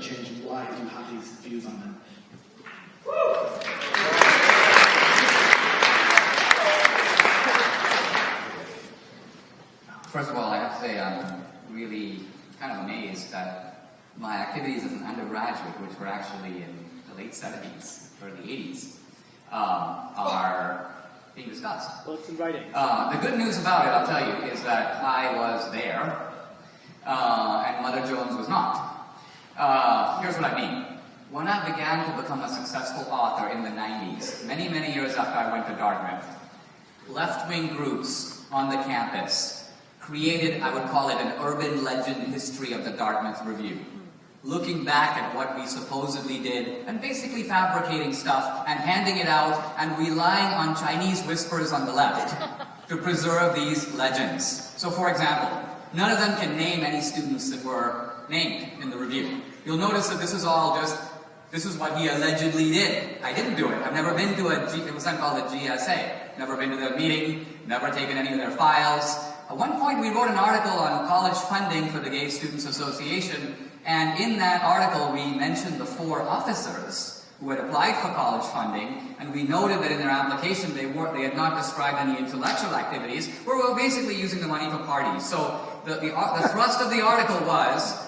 change, and why do you have these views on them? First of all, I have to say I'm really kind of amazed that my activities as an undergraduate, which were actually in the late 70s, early 80s, are being discussed. Well, it's in writing. The good news about it, I'll tell you, is that I was there, and Mother Jones was not. Here's what I mean. When I began to become a successful author in the 90s, many, many years after I went to Dartmouth, left-wing groups on the campus created, I would call it, an urban legend history of the Dartmouth Review. Looking back at what we supposedly did, and basically fabricating stuff, and handing it out, and relying on Chinese whispers on the left to preserve these legends. So for example, none of them can name any students that were named in the review. You'll notice that this is all just, this is what he allegedly did. I didn't do it. I've never been to it was then called a GSA. Never been to their meeting, never taken any of their files. At one point we wrote an article on college funding for the Gay Students Association, and in that article we mentioned the 4 officers who had applied for college funding, and we noted that in their application they had not described any intellectual activities, where we were basically using the money for parties. So the thrust of the article was,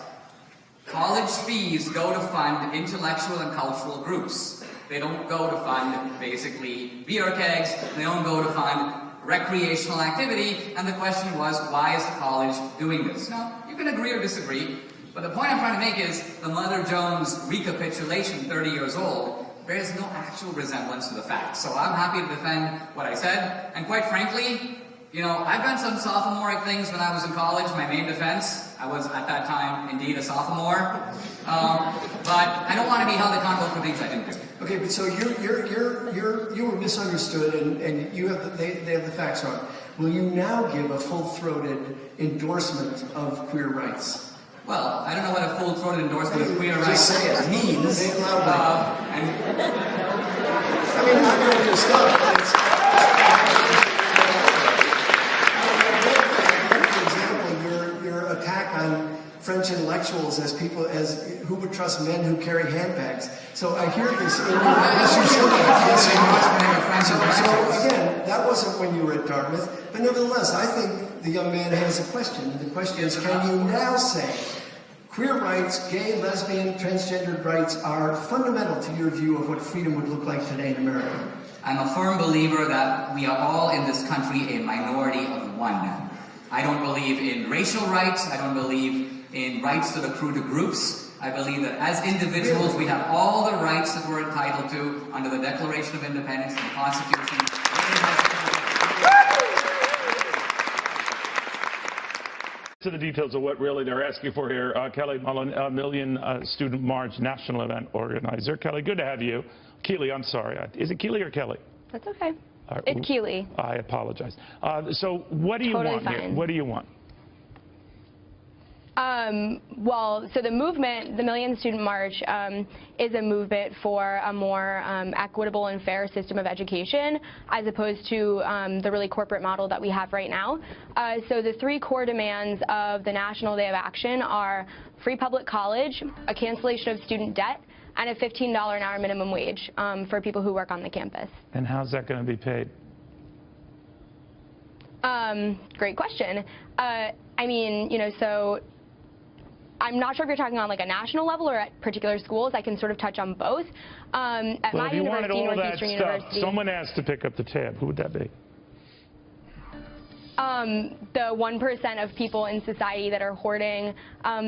college fees go to fund intellectual and cultural groups. They don't go to fund, basically, beer kegs, they don't go to fund recreational activity, and the question was, why is the college doing this? Now, you can agree or disagree, but the point I'm trying to make is the Mother Jones recapitulation, 30 years old, bears no actual resemblance to the facts. So I'm happy to defend what I said, and quite frankly, you know, I've done some sophomoric things when I was in college. My main defense, I was at that time indeed a sophomore, but I don't want to be held accountable for things I didn't do. Okay, but so you were misunderstood, and you have they have the facts wrong. Will you now give a full-throated endorsement of queer rights? Well, I don't know what a full-throated endorsement of queer rights means. Say it loudly. I mean, I'm going to do stuff. For example, your attack on French intellectuals as people as who would trust men who carry handbags. So I hear this in So again, that wasn't when you were at Dartmouth, but nevertheless, I think the young man has a question. And the question is, can you now say queer rights, gay, lesbian, transgendered rights are fundamental to your view of what freedom would look like today in America? I'm a firm believer that we are all in this country a minority of one. I don't believe in racial rights. I don't believe in rights that accrue to groups. I believe that as individuals we have all the rights that we're entitled to under the Declaration of Independence and the Constitution. To the details of what really they're asking for here, Kelly Mullen, a Million Student March national event organizer. Kelly, good to have you. Keely, I'm sorry. Is it Keely or Kelly? That's okay. It's Keely. I apologize. So what do you Totally want fine. here? What do you want? Well, so the movement, the Million Student March, is a movement for a more equitable and fair system of education, as opposed to the really corporate model that we have right now. So the 3 core demands of the National Day of Action are free public college, a cancellation of student debt, and a $15 an hour minimum wage for people who work on the campus. And how's that going to be paid? Great question. I mean, you know, so I'm not sure if you're talking on like a national level or at particular schools. I can sort of touch on both. At Well, my if you wanted university, all that Northeastern stuff, University, someone asked to pick up the tab. Who would that be? the 1% of people in society that are hoarding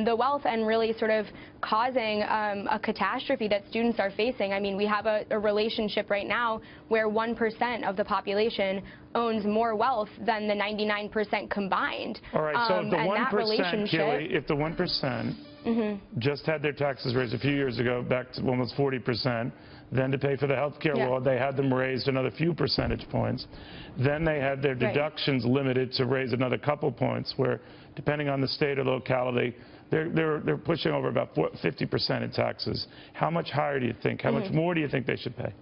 the wealth and really sort of causing a catastrophe that students are facing. I mean, we have a relationship right now where 1% of the population owns more wealth than the 99% combined. All right, so if the 1%, Kelly, if the 1% just had their taxes raised a few years ago back to almost 40%, then to pay for the health care law, they had them raised another few percentage points. Then they had their deductions limited to raise another couple points, where depending on the state or locality, they're pushing over about 50% in taxes. How much higher do you think? How much more do you think they should pay?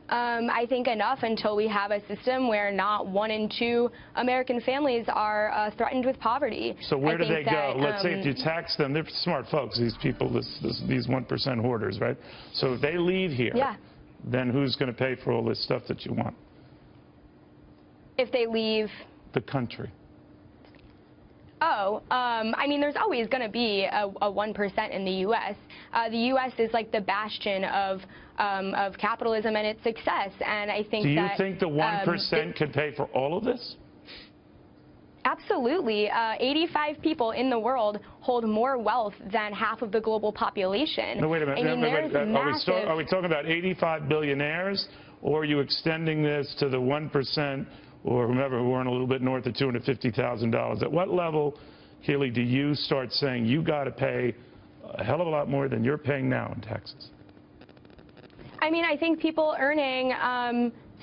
I think, enough until we have a system where not 1 in 2 American families are threatened with poverty. So where do they go? Let's say if you tax them, they're smart folks, these people, these 1% hoarders, right? So if they leave here, then who's going to pay for all this stuff that you want? If they leave the country. Oh, I mean, there's always going to be a 1% in the U.S. The U.S. is like the bastion of capitalism and its success, and I think that... Do you think the 1% could pay for all of this? Absolutely. 85 people in the world hold more wealth than half of the global population. No, wait a minute. I mean, are we talking about 85 billionaires, or are you extending this to the 1%, or whomever who earn a little bit north of $250,000? At what level, Keely, do you start saying you got to pay a hell of a lot more than you're paying now in taxes? I mean, I think people earning,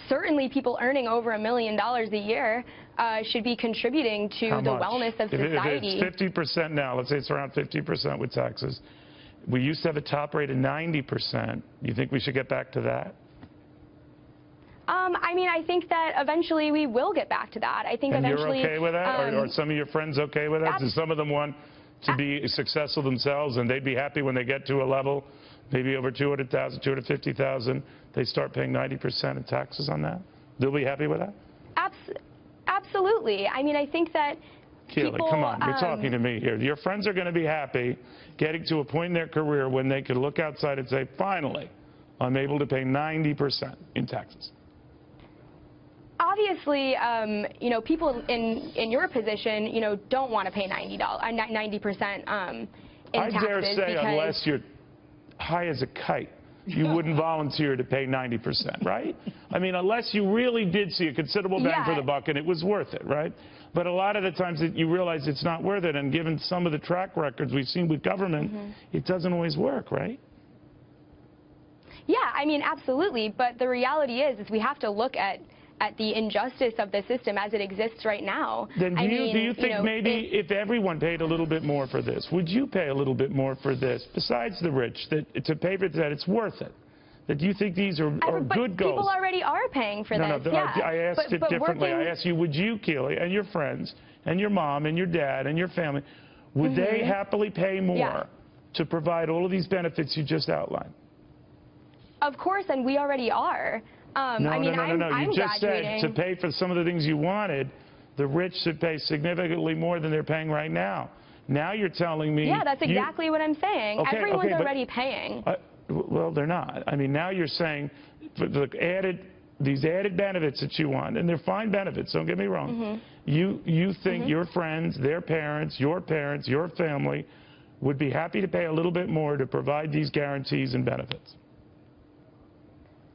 certainly people earning over $1 million a year should be contributing to the wellness of society. If it's 50% now, let's say it's around 50% with taxes. We used to have a top rate of 90%. You think we should get back to that? I mean, I think that eventually we will get back to that. I think and eventually... you're okay with that? Are some of your friends okay with that? Do some of them want to be successful themselves, and they'd be happy when they get to a level, maybe over 200,000, 250,000, they start paying 90% of taxes on that? They'll be happy with that? Absolutely. I mean, I think that Keely, people, come on, you're talking to me here. Your friends are going to be happy getting to a point in their career when they can look outside and say, finally, I'm able to pay 90% in taxes. Obviously, you know, people in your position, you know, don't want to pay 90% in taxes. I dare say, unless you're high as a kite, you wouldn't volunteer to pay 90%, right? I mean, unless you really did see a considerable bang for the buck and it was worth it, right? But a lot of the times you realize it's not worth it, and given some of the track records we've seen with government, it doesn't always work, right? Yeah, I mean, absolutely. But the reality is we have to look at the injustice of the system as it exists right now. Then do you think maybe if everyone paid a little bit more for this, would you pay a little bit more for this, besides the rich, to pay for that it's worth it? That you think these are good goals? People already are paying for this. No, I asked it differently. I asked you, would you, Keely, and your friends, and your mom, and your dad, and your family, would they happily pay more to provide all of these benefits you just outlined? Of course, and we already are. No. You just said to pay for some of the things you wanted, the rich should pay significantly more than they're paying right now. Now you're telling me... Yeah, that's exactly what I'm saying. Everyone's already paying. Well, they're not. I mean, now you're saying for these added benefits that you want, and they're fine benefits, don't get me wrong. You think your friends, their parents, your family would be happy to pay a little bit more to provide these guarantees and benefits.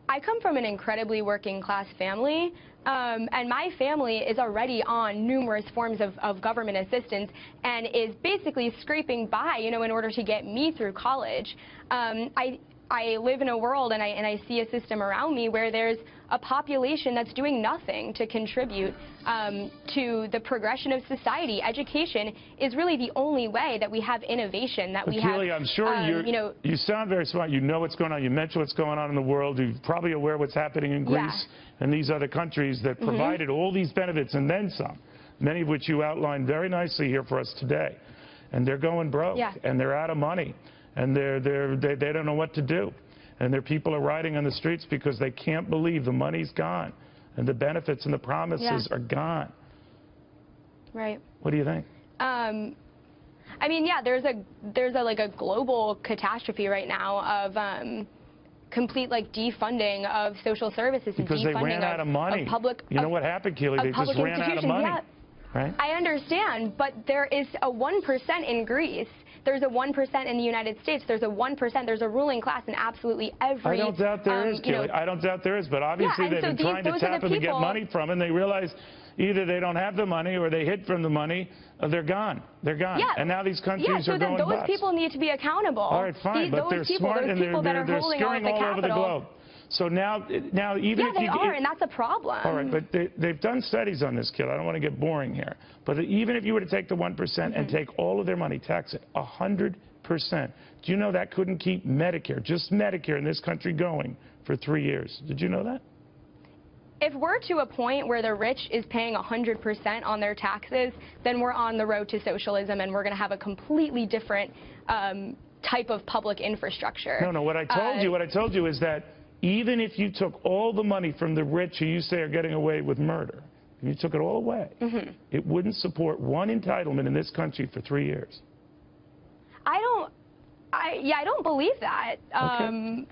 I come from an incredibly working class family, and my family is already on numerous forms of government assistance and is basically scraping by, you know, in order to get me through college. I live in a world and I see a system around me where there's a population that's doing nothing to contribute to the progression of society. Education is really the only way that we have innovation, that we have... Keely, I'm sure you sound very smart. You know what's going on. You mentioned what's going on in the world. You're probably aware what's happening in Greece and these other countries that provided all these benefits and then some, many of which you outlined very nicely here for us today. And they're going broke and they're out of money. And they don't know what to do. And their people are riding on the streets because they can't believe the money's gone. And the benefits and the promises are gone. Right. What do you think? I mean, there's a global catastrophe right now of complete defunding of social services and because they ran out of money. You know what happened, Keely? They just ran out of money. Right? I understand, but there is a 1% in Greece. There's a 1% in the United States. There's a 1%. There's a ruling class in absolutely every... I don't doubt there is, Keely. I don't doubt there is. But obviously they've been trying to tap them to get money from, and they realize either they don't have the money or they hid from the money. They're gone. They're gone. Yeah. And now these countries are going those people need to be accountable. All right, fine. But they're smart and they're scurrying all over the globe. So now even Yeah, if they you are, and that's a problem. all right, but they've done studies on this, kid. I don't want to get boring here. But even if you were to take the 1% and take all of their money, tax it 100%, do you know that couldn't keep Medicare, just Medicare in this country, going for 3 years? Did you know that? If we're to a point where the rich is paying 100% on their taxes, then we're on the road to socialism, and we're going to have a completely different type of public infrastructure. No, what I told you is that even if you took all the money from the rich who you say are getting away with murder, if you took it all away, it wouldn't support one entitlement in this country for 3 years. I don't believe that. Okay.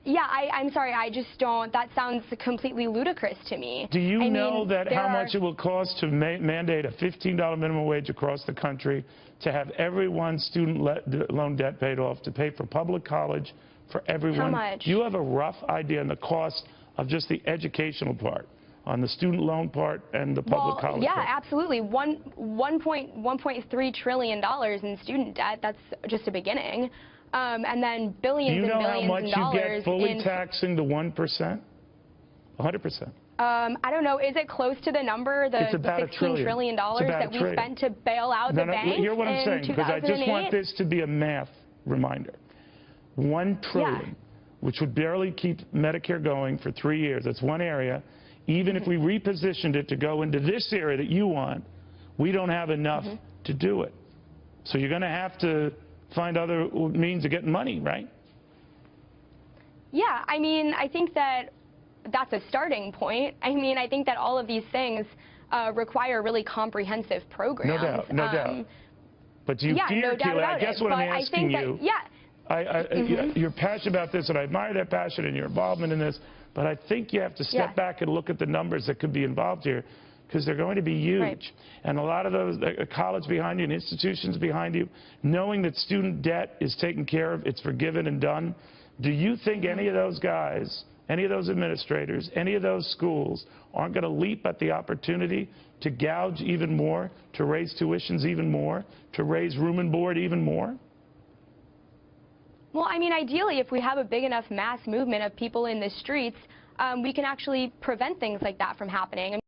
Yeah, I'm sorry, I just don't. That sounds completely ludicrous to me. Do you know that how much it will cost to mandate a $15 minimum wage across the country, to have everyone's student loan debt paid off, to pay for public college for everyone? How much? Do you have a rough idea on the cost of just the educational part, on the student loan part and the public college yeah, part? absolutely. $1.3 trillion in student debt. That's just a beginning. And then billions and billions of dollars. Do you know how much you get fully taxing the 1%? 100%. I don't know. Is it close to the number, the $16 trillion that we spent to bail out the banks? Hear what I'm saying, because I just want this to be a math reminder. $1 trillion, which would barely keep Medicare going for 3 years. That's one area. Even if we repositioned it to go into this area that you want, we don't have enough to do it. So you're going to have to find other means of getting money, right? Yeah, I mean, I think that that's a starting point. I mean, I think that all of these things require really comprehensive programs. No doubt. But do you fear, Keely, I guess what I'm asking you, you're passionate about this, and I admire that passion and your involvement in this, but I think you have to step back and look at the numbers that could be involved here, because they're going to be huge. Right. And a lot of those, college behind you and institutions behind you, knowing that student debt is taken care of, it's forgiven and done, do you think any of those guys, any of those administrators, any of those schools aren't going to leap at the opportunity to gouge even more, to raise tuitions even more, to raise room and board even more? Well, I mean, ideally, if we have a big enough mass movement of people in the streets, we can actually prevent things like that from happening.